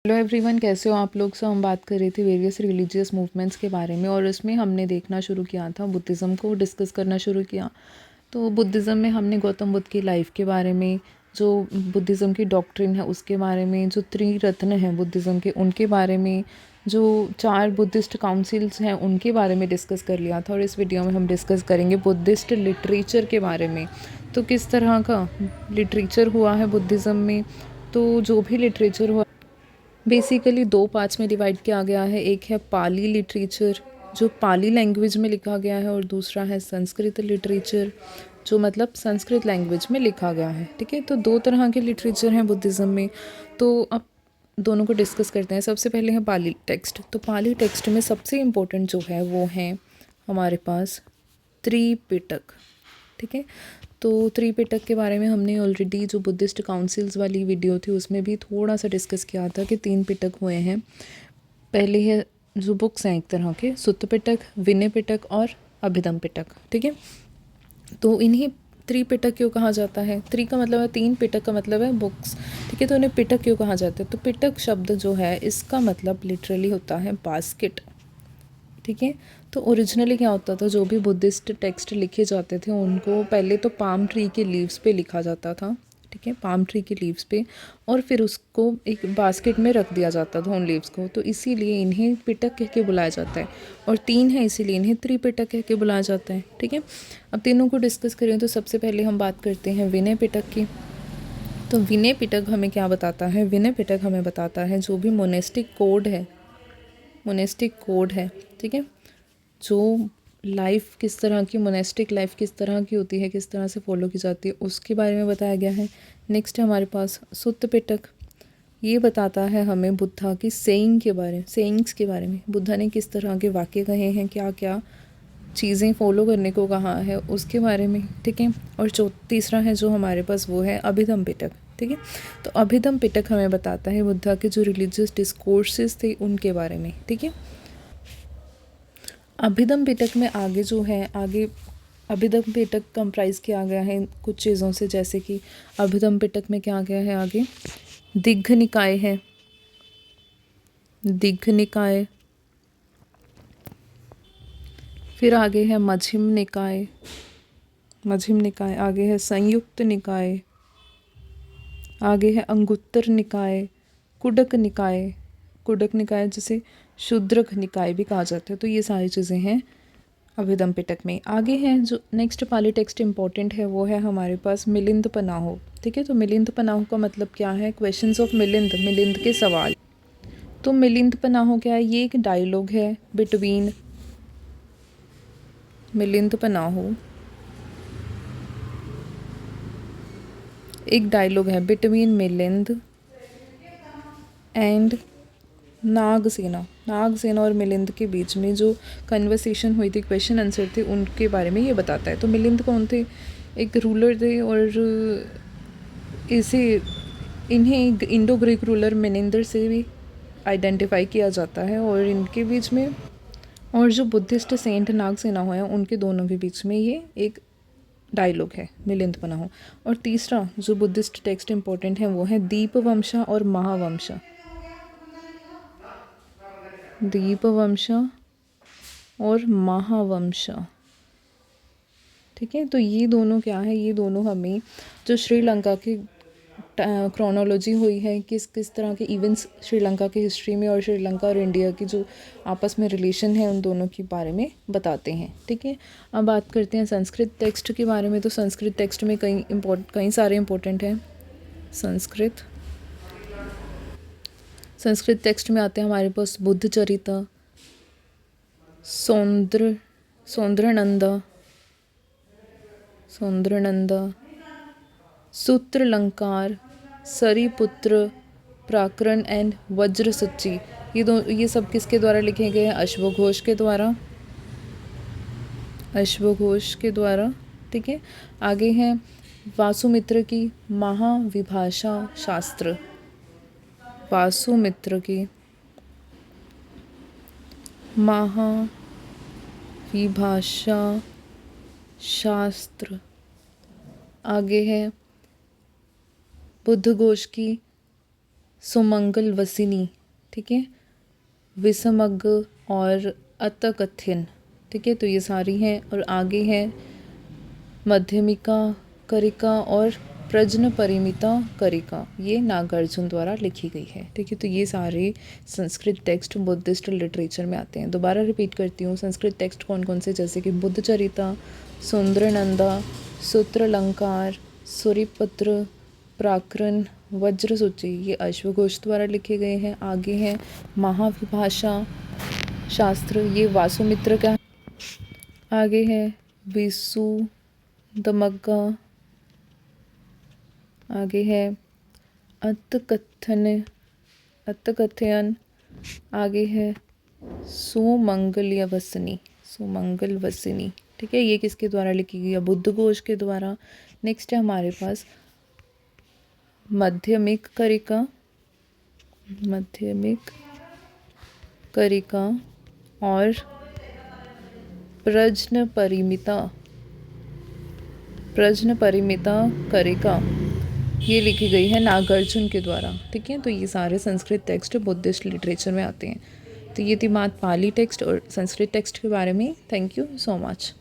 Hello everyone, कैसे हो आप लोग। हम बात कर रहे थे वेरियस रिलीजियस मूवमेंट्स के बारे में और उसमें हमने देखना शुरू किया था, बुद्धिज़्म को डिस्कस करना शुरू किया। तो बुद्धिज़्म में हमने गौतम बुद्ध की लाइफ के बारे में, जो बुद्धिज़्म की डॉक्ट्रिन है उसके बारे में, जो त्रिरत्न हैं बुद्धिज़्म के उनके बारे में, जो 4 बुद्धिस्ट काउंसिल्स हैं उनके बारे में डिस्कस कर लिया था। और इस वीडियो में हम डिस्कस करेंगे बुद्धिस्ट लिटरेचर के बारे में। तो किस तरह का लिटरेचर हुआ है बुद्धिज़्म में। तो जो भी लिटरेचर हुआ बेसिकली 2 पार्ट्स में डिवाइड किया गया है। एक है पाली लिटरेचर, जो पाली लैंग्वेज में लिखा गया है, और दूसरा है संस्कृत लिटरेचर, जो मतलब संस्कृत लैंग्वेज में लिखा गया है। ठीक है, तो 2 तरह के लिटरेचर हैं बुद्धिज़्म में। तो अब दोनों को डिस्कस करते हैं। सबसे पहले है पाली टेक्स्ट। तो पाली टेक्स्ट में सबसे इम्पोर्टेंट जो है वो है हमारे पास त्रिपिटक। ठीक है, तो त्रिपिटक के बारे में हमने ऑलरेडी जो बुद्धिस्ट काउंसिल्स वाली वीडियो थी उसमें भी थोड़ा सा डिस्कस किया था कि 3 पिटक हुए हैं। पहले है जो बुक्स हैं एक तरह के, सुत्त पिटक, विनय पिटक और अभिधम पिटक। ठीक है, तो इन्हीं त्रिपिटक क्यों कहा जाता है। त्रि का मतलब है 3, पिटक का मतलब है बुक्स। ठीक है, तो इन्हें पिटक क्यों कहा जाता है। तो पिटक शब्द जो है इसका मतलब लिटरली होता है बास्केट। ठीक है, तो ओरिजिनली क्या होता था, जो भी बुद्धिस्ट टेक्स्ट लिखे जाते थे उनको पहले तो पाम ट्री के लीव्स पे लिखा जाता था। ठीक है, पाम ट्री के लीव्स पे, और फिर उसको एक बास्केट में रख दिया जाता था उन लीव्स को। तो इसीलिए इन्हें पिटक कह के बुलाया जाता है। और 3 है इसीलिए इन्हें त्रिपिटक कह के बुलाया जाता है। ठीक है, अब तीनों को डिस्कस करें तो सबसे पहले हम बात करते हैं विनय पिटक की। तो विनय पिटक हमें क्या बताता है। विनय पिटक हमें बताता है जो भी मोनेस्टिक कोड है, मोनेस्टिक कोड है। ठीक है, जो लाइफ किस तरह की, मोनेस्टिक लाइफ किस तरह की होती है, किस तरह से फॉलो की जाती है, उसके बारे में बताया गया है। नेक्स्ट है हमारे पास सुत्त पिटक। ये बताता है हमें बुद्धा की सेइंग के बारे में, सेइंग्स के बारे में, बुद्धा ने किस तरह के वाक्य कहे हैं, क्या क्या चीज़ें फॉलो करने को कहा है उसके बारे में। ठीक है, और तीसरा है जो हमारे पास वो है अभिधम पिटक। ठीक है, तो अभिधम पिटक हमें बताता है बुद्धा के जो रिलीजियस डिस्कोर्सेस थे उनके बारे में। ठीक है, अभिधम पिटक में आगे जो है, आगे अभिधम पिटक कंप्राइज किया गया है कुछ चीज़ों से, जैसे कि अभिधम पिटक में क्या गया है आगे, दिग्घ निकाय है, दिग्घ निकाय, फिर आगे है मध्यम निकाय, मध्यम निकाय, आगे है संयुक्त निकाय, आगे है अंगुत्तर निकाय, कुडक निकाय, कुडक निकाय जिसे शूद्रक निकाय भी कहा जाता है। तो ये सारी चीज़ें हैं अभिधम पिटक में। आगे है जो नेक्स्ट पाली टेक्स्ट इंपॉर्टेंट है वो है हमारे पास मिलिंद पनाहो। ठीक है, तो मिलिंद पनाहो का मतलब क्या है, क्वेश्चंस ऑफ मिलिंद, मिलिंद के सवाल। तो मिलिंद पनाहो क्या है, ये एक डायलॉग है बिटवीन मिलिंद पनाहो, एक डायलॉग है बिटवीन मिलिंद एंड नागसेना। नागसेना और मिलिंद के बीच में जो कन्वर्सेशन हुई थी, क्वेश्चन आंसर थे, उनके बारे में ये बताता है। तो मिलिंद कौन थे, एक रूलर थे, और इसे इन्हें इंडो ग्रीक रूलर मिनिंदर से भी आइडेंटिफाई किया जाता है। और इनके बीच में, और जो बुद्धिस्ट सेंट नागसेना हुए हैं उनके दोनों के बीच में ये एक डायलॉग है मिलिंद पनाहो। और तीसरा जो बुद्धिस्ट टेक्स्ट इंपॉर्टेंट है वो है दीपवंशा और महावंशा, दीपवंशा और महावंशा। ठीक है, तो ये दोनों क्या है, ये दोनों हमें जो श्रीलंका की क्रोनोलॉजी हुई है, किस किस तरह के इवेंट्स श्रीलंका की हिस्ट्री में और श्रीलंका और इंडिया की जो आपस में रिलेशन है उन दोनों के बारे में बताते हैं। ठीक है, अब बात करते हैं संस्कृत टेक्स्ट के बारे में। तो संस्कृत टेक्स्ट में कई सारे इम्पोर्टेंट हैं। संस्कृत टेक्स्ट में आते हैं हमारे पास बुद्ध चरिता, सौंदर्यनंदा, सूत्रलंकार, सरीपुत्र, प्राकरण एंड वज्रसुची। ये सब किसके द्वारा लिखे गए हैं, अश्वघोष के द्वारा, अश्वघोष के द्वारा। ठीक है, आगे है वासुमित्र की महाविभाषा शास्त्र, वासुमित्र की महाविभाषा शास्त्र। आगे है बुद्धघोष की सुमंगल वसिनी, ठीक है, विषमज्ञ और अतकथ्यन, ठीक है, तो ये सारी हैं। और आगे है मध्यमिका करिका और प्रज्न परिमिता करिका, ये नागार्जुन द्वारा लिखी गई है, ठीक है। तो ये सारे संस्कृत टेक्स्ट बुद्धिस्ट लिटरेचर में आते हैं। दोबारा रिपीट करती हूँ, संस्कृत टेक्स्ट कौन कौन से, जैसे कि बुद्धचरिता, सुंदरनंदा, सूत्रलंकार, सूर्यपत्र, प्राकृन, वज्रसूचि, ये अश्वघोष द्वारा लिखे गए हैं। आगे हैं महाविभाषा शास्त्र, ये वासुमित्र का। आगे है विसुदमग्गा। आगे है अतकथयन। आगे है सुमंगलवसिनी, ठीक है, ये किसके द्वारा लिखी गई है, बुद्धघोष के द्वारा। नेक्स्ट है हमारे पास माध्यमिक करिका और प्रज्न परिमिता करिका, ये लिखी गई है नागार्जुन के द्वारा, ठीक है। तो ये सारे संस्कृत टेक्स्ट बुद्धिस्ट लिटरेचर में आते हैं। तो ये थी बात पाली टेक्स्ट और संस्कृत टेक्स्ट के बारे में। Thank you so much.